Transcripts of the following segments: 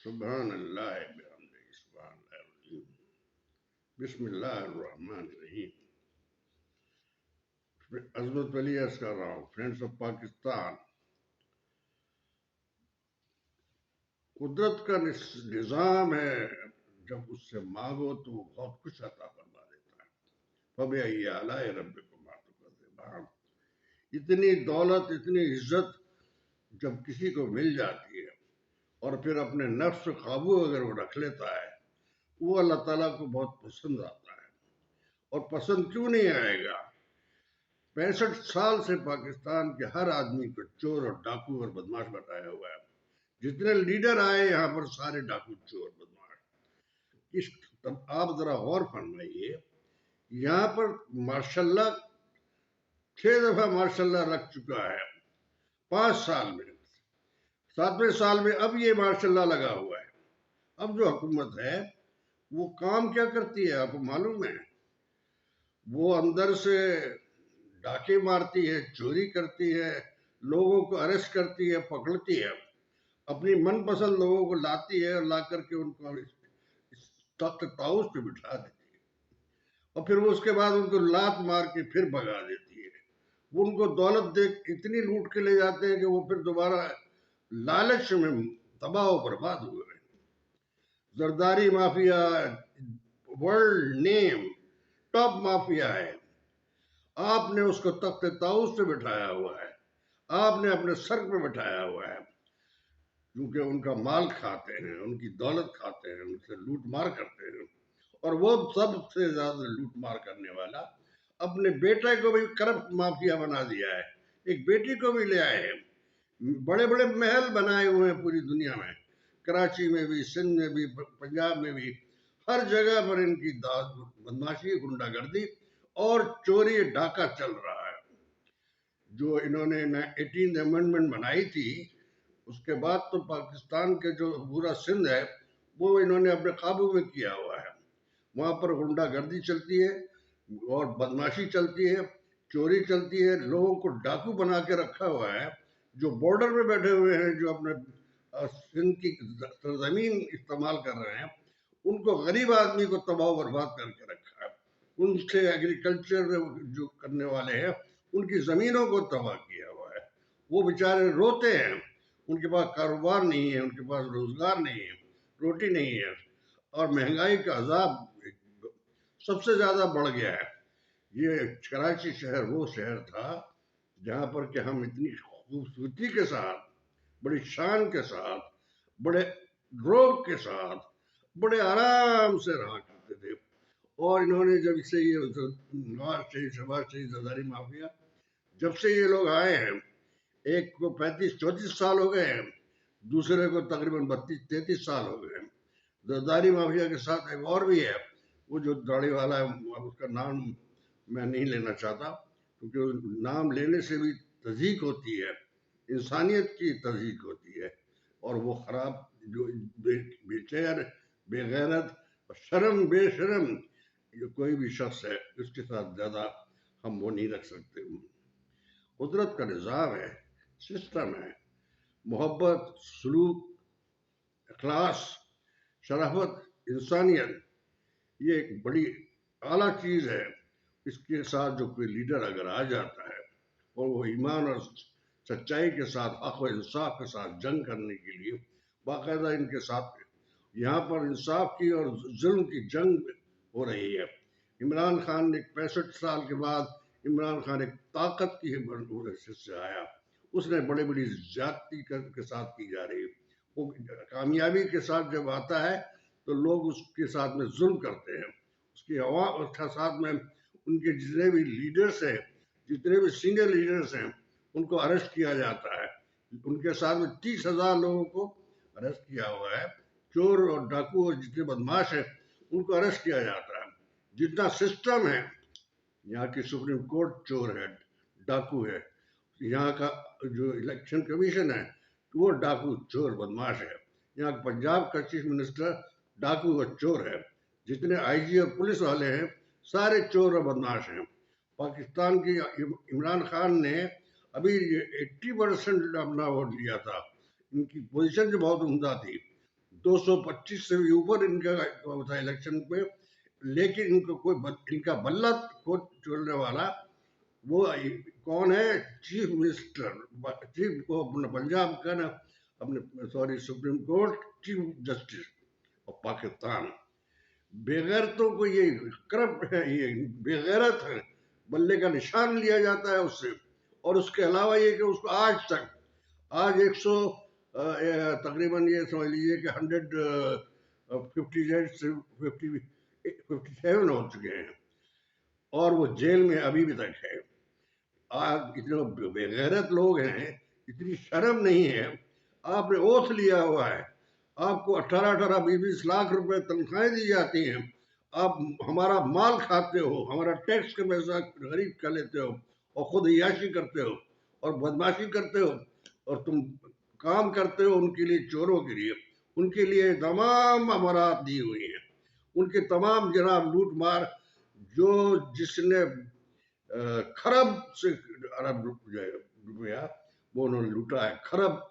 سبحان اللہ بحمدہ سبحان اللہ العظیم بسم اللہ الرحمن الرحیم. عظمت علی عرض کر رہا ہوں. فرینڈس آف پاکستان، قدرت کا نظام ہے، جب اس سے مانگو تو وہ بہت کچھ عطا فرما دیتا ہے. فبأي آلاء ربكما تكذبان. اتنی دولت، اتنی عزت جب کسی کو مل جاتی ہے اور پھر اپنے نفس قابو اگر وہ رکھ لیتا ہے، وہ اللہ تعالیٰ کو بہت پسند آتا ہے. اور پسند کیوں نہیں آئے گا؟ 65 سال سے پاکستان کے ہر آدمی کو چور اور ڈاکو اور بدماش بتایا ہوا ہے. جتنے لیڈر آئے یہاں پر سارے ڈاکو، چور، بدماش. آپ ذرا غور فرمائیے، یہاں پر ماشاء اللہ 6 دفعہ ماشاء اللہ لگ چکا ہے 5 سال میں. 7ویں سال میں اب یہ ماشاء اللہ لگا ہوا ہے. اب جو حکومت ہے وہ کام کیا کرتی ہے آپ کو معلوم ہے؟ وہ اندر سے ڈاکے مارتی ہے، چوری کرتی ہے، لوگوں کو اریسٹ کرتی ہے، پکڑتی ہے، اپنی من پسند لوگوں کو لاتی ہے اور لا کر کے ان کو تخت طاؤس پہ بٹھا دیتی ہے، اور پھر وہ اس کے بعد ان کو لات مار کے پھر بھگا دیتی ہے. وہ ان کو دولت دے اتنی لوٹ کے لے جاتے ہیں کہ وہ پھر دوبارہ لالچ میں تباہ و برباد ہوئے. زرداری مافیا ورلڈ نیم ٹاپ مافیا ہے. آپ نے اس کو تخت طاؤس پہ بٹھایا ہوا ہے، آپ نے اپنے سر پہ بٹھایا ہوا ہے، کیونکہ ان کا مال کھاتے ہیں، ان کی دولت کھاتے ہیں، ان سے لوٹ مار کرتے ہیں. اور وہ سب سے زیادہ لوٹ مار کرنے والا اپنے بیٹے کو بھی کرپٹ مافیا بنا دیا ہے. ایک بیٹی کو بھی لے آئے ہیں. بڑے بڑے محل بنائے ہوئے ہیں پوری دنیا میں، کراچی میں بھی، سندھ میں بھی، پنجاب میں بھی، ہر جگہ پر ان کی بدماشی، گنڈا گردی اور چوری ڈاکہ چل رہا ہے. جو انہوں نے 18 امنڈمنٹ بنائی تھی، اس کے بعد تو پاکستان کے جو پورا سندھ ہے وہ انہوں نے اپنے قابو میں کیا ہوا ہے. وہاں پر گنڈا گردی چلتی ہے اور بدماشی چلتی ہے، چوری چلتی ہے، لوگوں کو ڈاکو بنا کے رکھا ہوا ہے. جو بارڈر پہ بیٹھے ہوئے ہیں، جو اپنے سندھ کی سرزمین استعمال کر رہے ہیں، ان کو غریب آدمی کو تباہ و برباد کر کے رکھا ہے. ان سے ایگریکلچر جو کرنے والے ہیں ان کی زمینوں کو تباہ کیا ہوا ہے. وہ بیچارے روتے ہیں، ان کے پاس کاروبار نہیں ہے، ان کے پاس روزگار نہیں ہے، روٹی نہیں ہے، اور مہنگائی کا عذاب سب سے زیادہ بڑھ گیا ہے. یہ کراچی شہر وہ شہر تھا جہاں پر کہ ہم اتنی خوبصورتی کے ساتھ، بڑی شان کے ساتھ، بڑے روب کے ساتھ، بڑے آرام سے رہا کرتے تھے. اور انہوں نے جب سے یہ نواز شریف زرداری مافیا، جب سے یہ لوگ آئے ہیں، ایک کو 35-34 سال ہو گئے ہیں، دوسرے کو تقریباً 32-33 سال ہو گئے ہیں. زرداری مافیا کے ساتھ ایک اور بھی ہے، وہ جو داڑھی والا ہے، اس کا نام میں نہیں لینا چاہتا کیونکہ نام لینے سے بھی تضحیک ہوتی ہے، انسانیت کی تضحیک ہوتی ہے. اور وہ خراب جو بے چیر، بے غیرت، شرم، بے شرم جو کوئی بھی شخص ہے، اس کے ساتھ زیادہ ہم وہ نہیں رکھ سکتے. قدرت کا نظام ہے، سسٹم ہے. محبت، سلوک، اخلاص، شرافت، انسانیت، یہ ایک بڑی اعلیٰ چیز ہے. اس کے ساتھ جو کوئی لیڈر اگر آ جاتا ہے اور وہ ایمان اور سچائی کے ساتھ، حق و انصاف کے ساتھ جنگ کرنے کے لیے باقاعدہ ان کے ساتھ، یہاں پر انصاف کی اور ظلم کی جنگ ہو رہی ہے. عمران خان نے 65 سال کے بعد، عمران خان ایک طاقت کی حیثیت سے آیا. اس نے بڑی بڑی زیادتی کے ساتھ کی جا رہی ہے. وہ کامیابی کے ساتھ جب آتا ہے تو لوگ اس کے ساتھ میں ظلم کرتے ہیں. اس کی عوام، اس کے ساتھ میں ان کے جتنے بھی لیڈرز ہیں، جتنے بھی سینئر لیڈرز ہیں، ان کو اریسٹ کیا جاتا ہے. ان کے ساتھ میں 30,000 لوگوں کو اریسٹ کیا ہوا ہے. چور اور ڈاکو اور جتنے بدماش ہیں ان کو اریسٹ کیا جاتا ہے. جتنا سسٹم ہے، یہاں کی سپریم کورٹ چور ہے، ڈاکو ہے. یہاں کا جو الیکشن کمیشن ہے وہ ڈاکو، چور، بدماش ہے. یہاں پنجاب کا چیف منسٹر ڈاکو اور چور ہے. جتنے آئی جی اور پولیس والے ہیں سارے چور اور بدماش ہیں. پاکستان کی عمران خان نے ابھی 80% اپنا ووٹ لیا تھا. ان کی پوزیشن جو بہت عمدہ تھی. 225 से भी ऊपर इनका था इलेक्शन पे, लेकिन इनको इनका बल्ला को छोड़ने वाला वो कौन है? चीफ मिनिस्टर, चीफ को अपना पंजाब का ना, अपने sorry supreme court chief justice of Pakistan. बेगैरतों को ये करप्ट है, ये बेगैरत है, बल्ले का निशान लिया जाता है उससे। और उसके अलावा ये कि उसको आज तक, आज 100 तकरीबन ये समझ लीजिए कि 158 से 57 हो चुके हैं, और वो जेल में अभी भी तक है। आप इतने बेगैरत लोग हैं, इतनी शर्म नहीं है। आपने ओथ लिया हुआ है, आपको 18-18, 20-20 लाख रुपए तनख्वाहें दी जाती हैं, आप हमारा माल खाते हो, हमारा टैक्स का पैसा खरीद कर लेते हो, और खुद अय्याशी करते हो और बदमाशी करते हो, और तुम काम करते हो उनके लिए, चोरों के लिए। उनके लिए तमाम अमारात दी हुई हैं, उनके तमाम जनाब लूट मार, जो जिसने खरब से अरब रुपया वो उन्होंने लूटा है, खरब।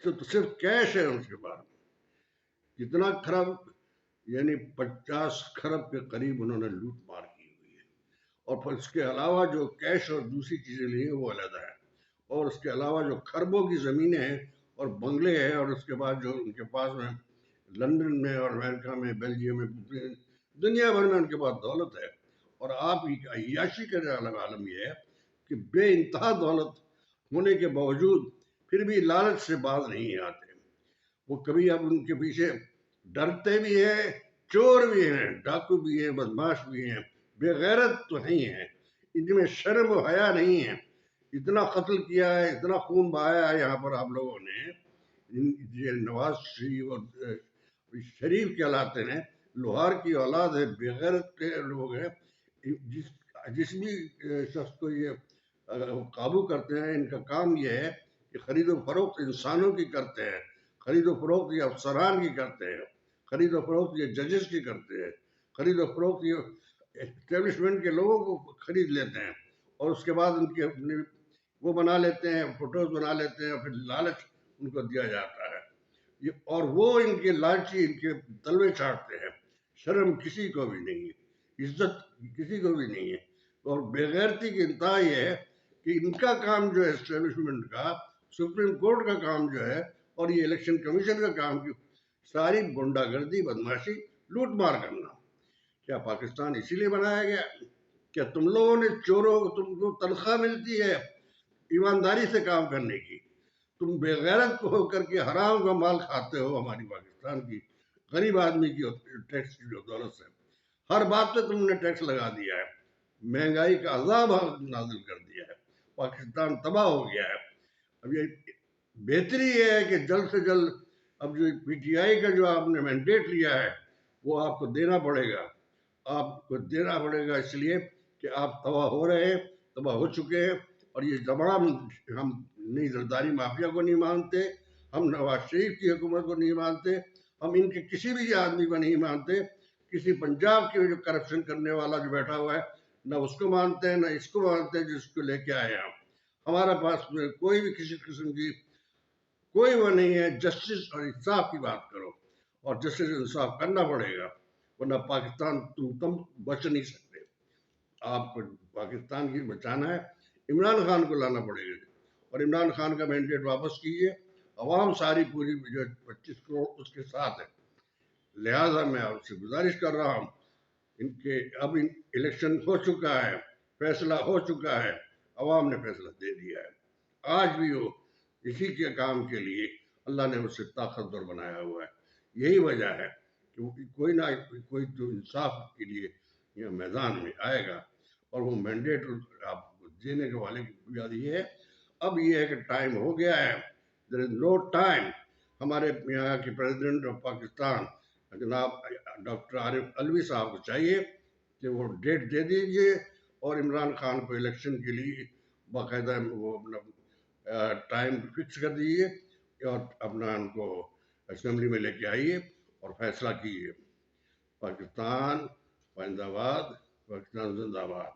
तो सिर्फ कैश है उनके पास, कितना खरब, यानी 50 खरब के करीब उन्होंने लूट मार की हुई है। और फिर उसके अलावा जो कैश और दूसरी चीजें ली हैं वो अलग है, और उसके अलावा जो खरबों की जमीनें हैं और बंगले हैं, और उसके बाद जो उनके पास में लंदन में और अमेरिका में, बेल्जियम में, दुनिया भर में उनके पास दौलत है। और आप अय्याशी करने वाला आलम यह है कि बे इंतहा दौलत होने के बावजूद फिर भी लालच से बाज नहीं आते। वो कभी अब उनके पीछे डरते भी हैं, चोर भी हैं, डाकू भी हैं, बदमाश भी हैं, बेगैरत तो नहीं है, इनमें शर्म और हया नहीं है। इतना कत्ल किया है, इतना खून बहाया है यहाँ पर आप लोगों ने। ये नवाज शरीफ और शरीफ कहलाते हैं, लोहार की औलाद है, बेगैरत के लोग हैं। जिस भी शख्स को ये काबू करते हैं, इनका काम ये है कि खरीदो फरोख्त इंसानों की करते हैं, खरीदो फरोख्त ये अफसरान की करते हैं, खरीदो फरोख्त ये जजेस की करते हैं, खरीदो फरोख्त ये एस्टेब्लिशमेंट के लोगों को खरीद लेते हैं, और उसके बाद उनके अपने वो बना लेते हैं, फोटोज बना लेते हैं, फिर लालच उनको दिया जाता है। ये और वो इनके लालची इनके तलवे चाटते हैं। शर्म किसी को भी नहीं है, इज्जत किसी को भी नहीं है। और बेगैरती की इंतहा ये है कि इनका काम जो है एस्टेब्लिशमेंट का, सुप्रीम कोर्ट का काम जो है, और ये इलेक्शन कमीशन का काम की सारी गुंडागर्दी, बदमाशी, लूट मार करना। क्या पाकिस्तान इसीलिए बनाया गया? क्या तुम लोगों ने चोरों, तुमको तनख्वाह मिलती है ईमानदारी से काम करने की? तुम बेगैरत होकर के हराम का माल खाते हो, हमारी पाकिस्तान की गरीब आदमी की टैक्स की जो दौलत से। हर बात पे तुमने टैक्स लगा दिया है, महंगाई का अजाब नाजिल कर दिया है, पाकिस्तान तबाह हो गया है। अब ये बेहतरी ये है कि जल्द से जल्द अब जो पीटीआई का जो आपने मैंडेट लिया है वो आपको देना पड़ेगा, आपको देना पड़ेगा, इसलिए कि आप तबाह हो रहे हैं, तबाह हो चुके हैं। और ये तमाम, हम नई जरदारी माफिया को नहीं मानते, हम नवाज शरीफ की हुकूमत को नहीं मानते, हम इनके किसी भी आदमी को नहीं मानते। किसी पंजाब के जो करप्शन करने वाला जो बैठा हुआ है, ना उसको मानते हैं, ना इसको मानते हैं जिसको लेके आए हम। हमारा पास में कोई भी किसी किस्म की कोई वो नहीं है। जस्टिस और इंसाफ की बात करो, और जस्टिस इंसाफ करना पड़ेगा, वरना पाकिस्तान तुम बच नहीं सकते। आपको पाकिस्तान की बचाना है, इमरान खान को लाना पड़ेगा, और इमरान खान का मैंडेट वापस कीजिए। अवाम सारी पूरी जो 25 करोड़ उसके साथ है। लिहाजा मैं आपसे गुजारिश कर रहा हूँ, इनके अब इलेक्शन हो चुका है, फैसला हो चुका है, अवाम ने फैसला दे दिया है। आज भी वो इसी के काम के लिए अल्लाह ने उसे ताकतवर बनाया हुआ है। यही वजह है कि कोई ना कोई तो इंसाफ के लिए यह मैदान में आएगा, और वो मैंडेट आपको देने के वाले की बात ये है। अब ये है कि टाइम हो गया है, देयर इज नो टाइम। हमारे यहाँ के प्रेसिडेंट ऑफ पाकिस्तान जनाब डॉक्टर आरिफ अलवी साहब को चाहिए कि वो डेट दे दीजिए, और इमरान खान को इलेक्शन के लिए बाकायदा वो अपना टाइम फिक्स कर दीजिए, और अपना उनको असेंबली में लेके आइए और फैसला कीजिए। पाकिस्तान जिंदाबाद, पाकिस्तान जिंदाबाद।